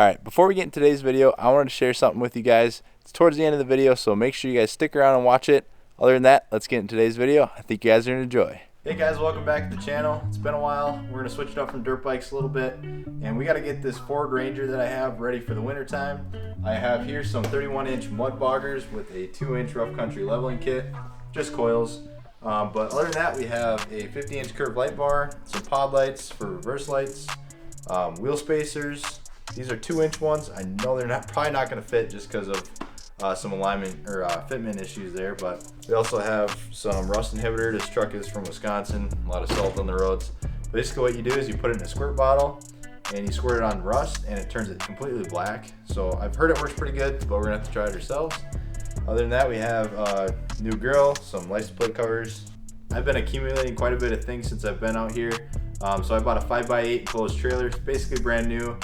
Alright, before we get into today's video, I wanted to share something with you guys. It's towards the end of the video, so make sure you guys stick around and watch it. Other than that, let's get into today's video. I think you guys are going to enjoy. Hey guys, welcome back to the channel. It's been a while. We're going to switch it up from dirt bikes a little bit. And we got to get this Ford Ranger that I have ready for the winter time. I have here some 31-inch mud boggers with a 2-inch rough country leveling kit. Just coils. But other than that, we have a 50-inch curved light bar, some pod lights for reverse lights, wheel spacers. These are 2-inch ones. I know they're probably not going to fit just because of some alignment or fitment issues there, but we also have some rust inhibitor. This truck is from Wisconsin, a lot of salt on the roads. Basically what you do is you put it in a squirt bottle and you squirt it on rust and it turns it completely black. So I've heard it works pretty good, but we're gonna have to try it ourselves. Other than that, we have a new grill, some license plate covers. I've been accumulating quite a bit of things since I've been out here. So I bought a 5x8 enclosed trailer. It's basically brand new.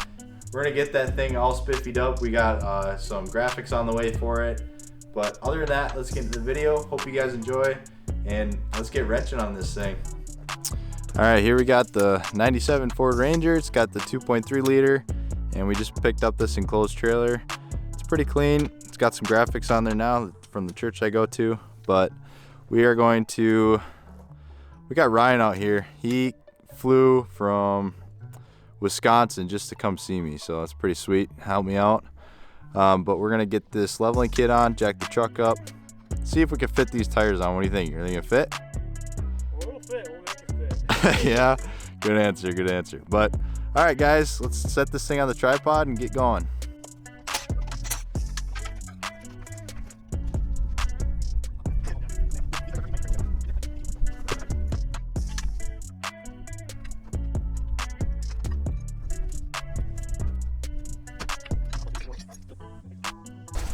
We're gonna get that thing all spiffied up. We got some graphics on the way for it. But other than that, let's get into the video. Hope you guys enjoy, and let's get wrenching on this thing. All right, here we got the 97 Ford Ranger. It's got the 2.3 liter, and we just picked up this enclosed trailer. It's pretty clean. It's got some graphics on there now from the church I go to, but we got Ryan out here. He flew from Wisconsin just to come see me, so that's pretty sweet. Help me out. But we're gonna get this leveling kit on, jack the truck up, see if we can fit these tires on. What do you think? Are they gonna fit? Well, it'll fit. We'll make it fit. Yeah, good answer. But all right, guys, let's set this thing on the tripod and get going.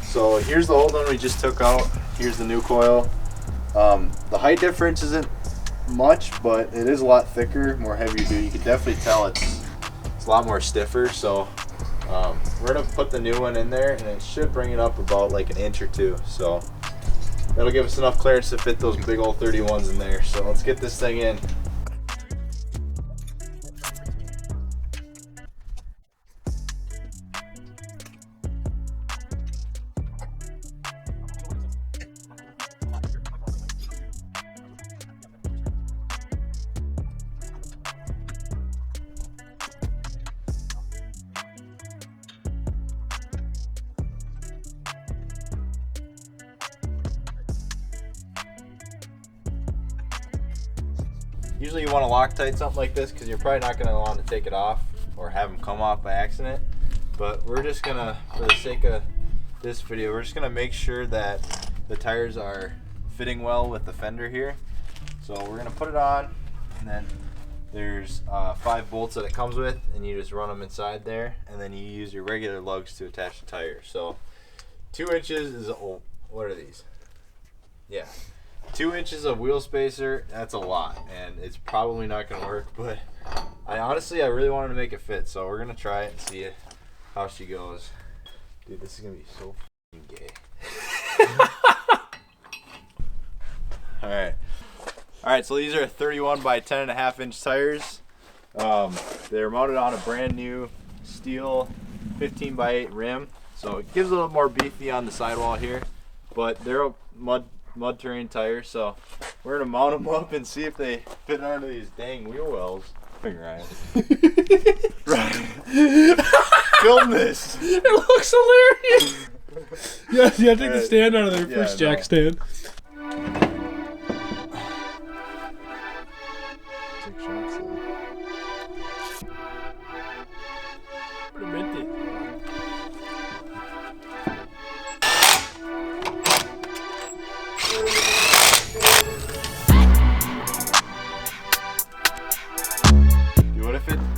So here's the old one we just took out. Here's the new coil. The height difference isn't much, but it is a lot thicker, more heavier duty. You can definitely tell it's a lot more stiffer. So we're gonna put the new one in there, and it should bring it up about like an inch or two. So that'll give us enough clearance to fit those big old 31s in there. So let's get this thing in. Usually you want to Loctite something like this because you're probably not going to want to take it off or have them come off by accident. But we're just going to, for the sake of this video, we're just going to make sure that the tires are fitting well with the fender here. So we're going to put it on, and then there's 5 bolts that it comes with, and you just run them inside there, and then you use your regular lugs to attach the tire. So 2 inches is, oh, what are these? Yeah. 2 inches of wheel spacer, that's a lot, and it's probably not going to work, but I really wanted to make it fit, so we're going to try it and see how she goes. Dude, this is going to be so f***ing gay. Alright, so these are 31 by 10.5 inch tires. They're mounted on a brand new steel 15 by 8 rim, so it gives a little more beefy on the sidewall here, but they're a mud terrain tires, so we're gonna mount them up and see if they fit onto these dang wheel wells. Ryan. Film this. It looks hilarious. Yes, you have to take the stand out of there first, jack stand. Take shots. Pretty minty.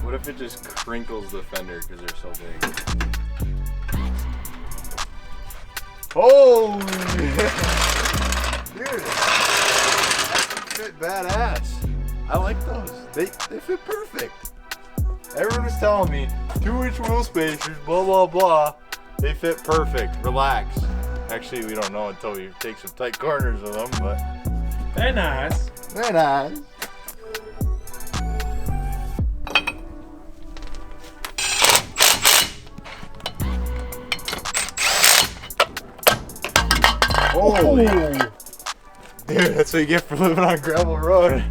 What if it just crinkles the fender because they're so big? Oh, dude, that fit badass. I like those. They fit perfect. Everyone was telling me 2-inch wheel spacers, blah blah blah. They fit perfect. Relax. Actually, we don't know until we take some tight corners with them, but Very nice. very nice. Holy. Dude, that's what you get for living on gravel road.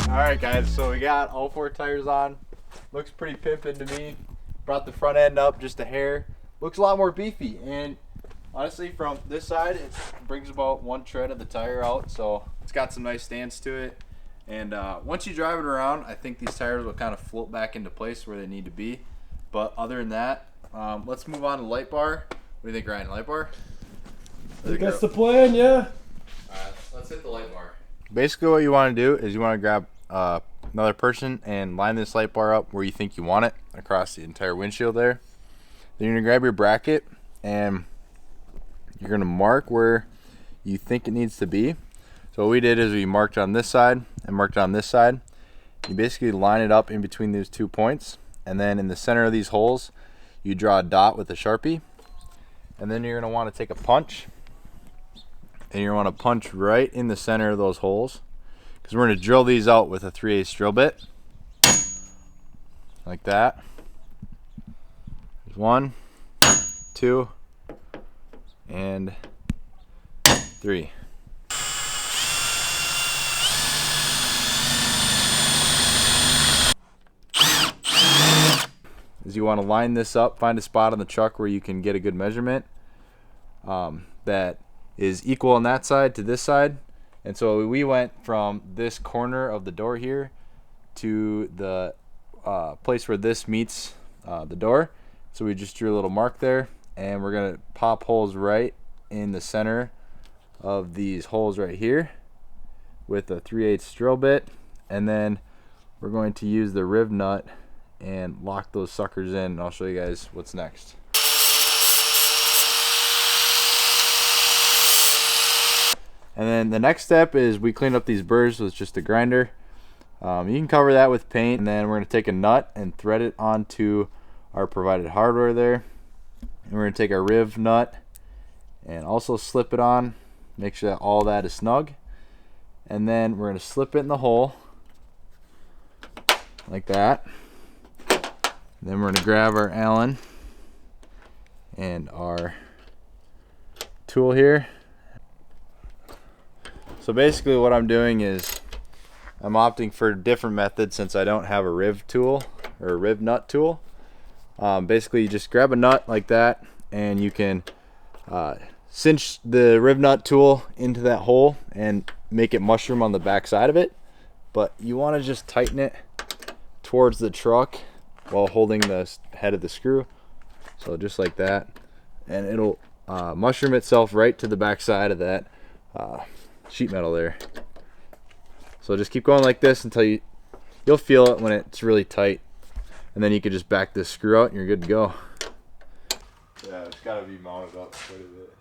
All right, guys. So we got all 4 tires on. Looks pretty pimpin' to me. Brought the front end up just a hair. Looks a lot more beefy. And honestly, from this side, it brings about 1 tread of the tire out. So it's got some nice stance to it. And once you drive it around, I think these tires will kind of float back into place where they need to be. But other than that, let's move on to light bar. What do you think, Ryan? Light bar? I think that's the plan, yeah. All right, let's hit the light bar. Basically, what you want to do is you want to grab another person and line this light bar up where you think you want it across the entire windshield there. Then you're going to grab your bracket and you're going to mark where you think it needs to be. So what we did is we marked on this side and marked on this side. You basically line it up in between these 2 points, and then in the center of these holes you draw a dot with a Sharpie, and then you're going to want to take a punch and you want to punch right in the center of those holes, because we're going to drill these out with a 3/8 drill bit like that. There's 1, 2, and 3. Is you want to line this up, find a spot on the truck where you can get a good measurement that is equal on that side to this side. And so we went from this corner of the door here to the place where this meets the door. So we just drew a little mark there, and we're gonna pop holes right in the center of these holes right here with a 3/8 drill bit, and then we're going to use the riv nut and lock those suckers in, and I'll show you guys what's next. And then the next step is we clean up these burrs with just a grinder. You can cover that with paint, and then we're going to take a nut and thread it onto our provided hardware there. And we're going to take our riv nut and also slip it on, make sure that all that is snug. And then we're going to slip it in the hole like that. And then we're going to grab our Allen and our tool here. So basically what I'm doing is I'm opting for a different method since I don't have a riv tool or a riv nut tool. Basically you just grab a nut like that, and you can cinch the riv nut tool into that hole and make it mushroom on the back side of it. But you want to just tighten it towards the truck while holding the head of the screw. So just like that, and it'll mushroom itself right to the back side of that sheet metal there. So just keep going like this until you'll feel it when it's really tight, and then you can just back this screw out and you're good to go. Yeah, it's got to be mounted up quite a bit.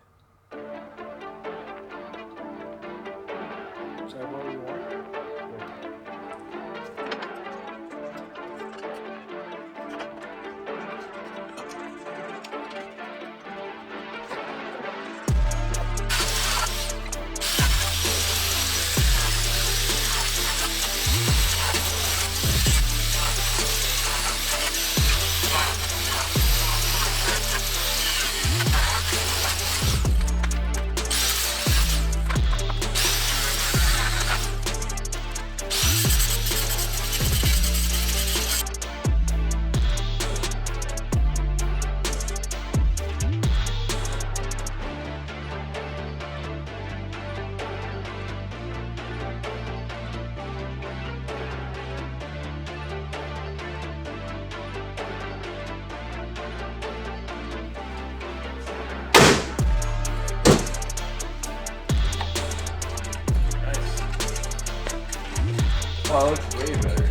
Oh, it looks way better.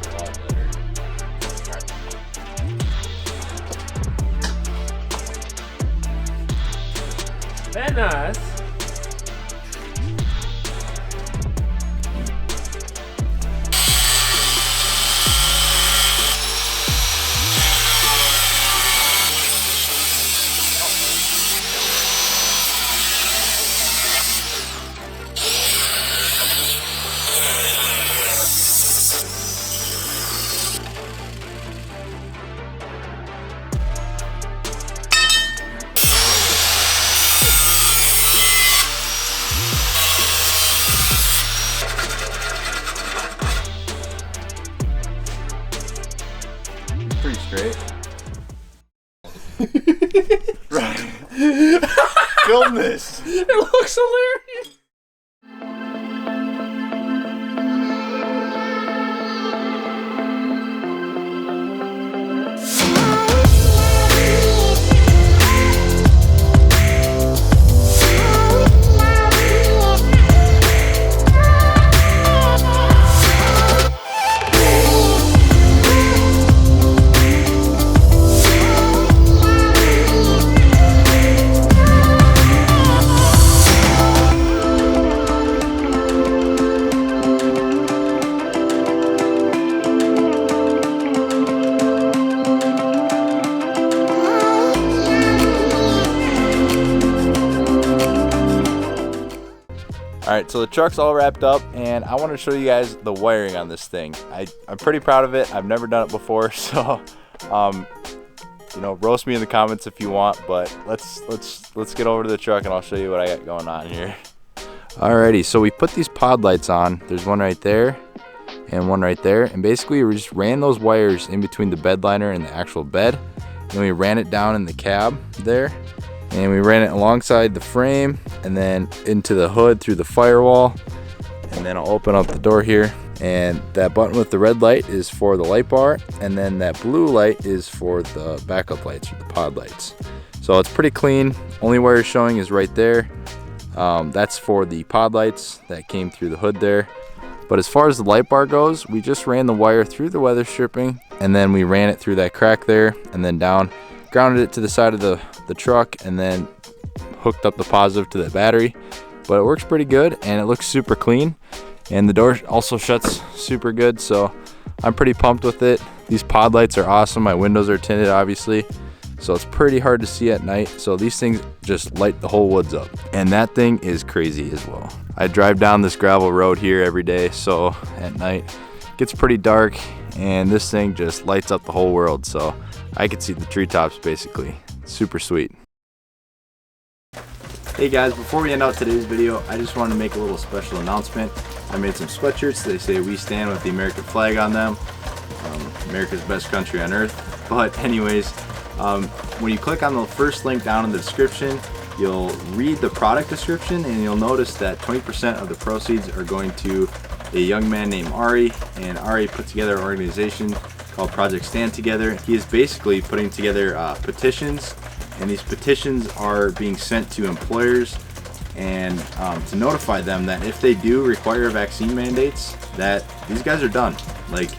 A lot better. Very nice. Great. Right. Film this. It looks hilarious. Alright, so the truck's all wrapped up, and I want to show you guys the wiring on this thing. I'm pretty proud of it. I've never done it before, so you know, roast me in the comments if you want, but let's get over to the truck and I'll show you what I got going on here. Alrighty, so we put these pod lights on. There's one right there and one right there, and basically we just ran those wires in between the bed liner and the actual bed, and we ran it down in the cab there, and we ran it alongside the frame and then into the hood through the firewall. And then I'll open up the door here, and that button with the red light is for the light bar, and then that blue light is for the backup lights or the pod lights. So it's pretty clean. Only wire showing is right there. That's for the pod lights that came through the hood there. But as far as the light bar goes, we just ran the wire through the weather stripping, and then we ran it through that crack there and then down, grounded it to the side of the truck, and then hooked up the positive to the battery. But it works pretty good and it looks super clean, and the door also shuts super good, so I'm pretty pumped with it. These pod lights are awesome. My windows are tinted obviously, so it's pretty hard to see at night, so these things just light the whole woods up, and that thing is crazy as well. I drive down this gravel road here every day, so at night it gets pretty dark, and this thing just lights up the whole world, so I can see the treetops basically. Super sweet. Hey guys, before we end out today's video, I just wanted to make a little special announcement. I made some sweatshirts. They say "We stand" with the American flag on them. America's best country on earth. But anyways, when you click on the first link down in the description, you'll read the product description, and you'll notice that 20% of the proceeds are going to a young man named Ari, and Ari put together an organization called Project Stand Together. He is basically putting together petitions, and these petitions are being sent to employers and to notify them that if they do require vaccine mandates, that these guys are done. Like,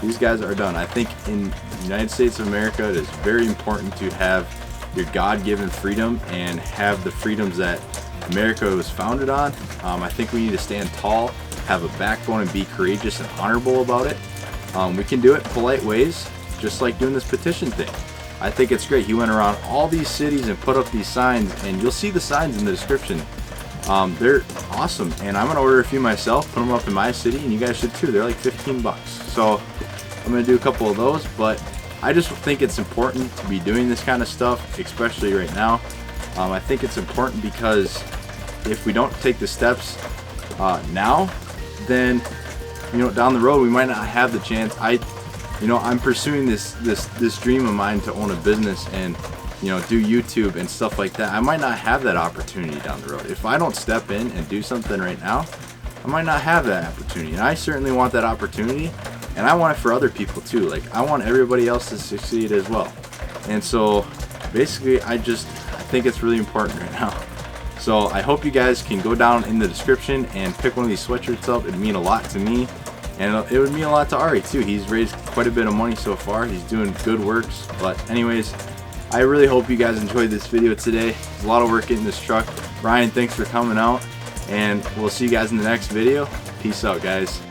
these guys are done. I think in the United States of America, it is very important to have your God-given freedom and have the freedoms that America was founded on. I think we need to stand tall, have a backbone, and be courageous and honorable about it. We can do it in polite ways, just like doing this petition thing. I think it's great. He went around all these cities and put up these signs, and you'll see the signs in the description. They're awesome, and I'm gonna order a few myself, put them up in my city, and you guys should too. They're like 15 bucks. So I'm gonna do a couple of those, but I just think it's important to be doing this kind of stuff, especially right now. I think it's important because if we don't take the steps now, then down the road we might not have the chance. I'm pursuing this dream of mine to own a business and do YouTube and stuff like that. I might not have that opportunity down the road. If I don't step in and do something right now, I might not have that opportunity. And I certainly want that opportunity, and I want it for other people too. Like, I want everybody else to succeed as well. And so basically I think it's really important right now. So I hope you guys can go down in the description and pick one of these sweatshirts up. It'd mean a lot to me, and it would mean a lot to Ari too. He's raised quite a bit of money so far. He's doing good works. But anyways, I really hope you guys enjoyed this video today. It's a lot of work getting this truck. Ryan, thanks for coming out, and we'll see you guys in the next video. Peace out, guys.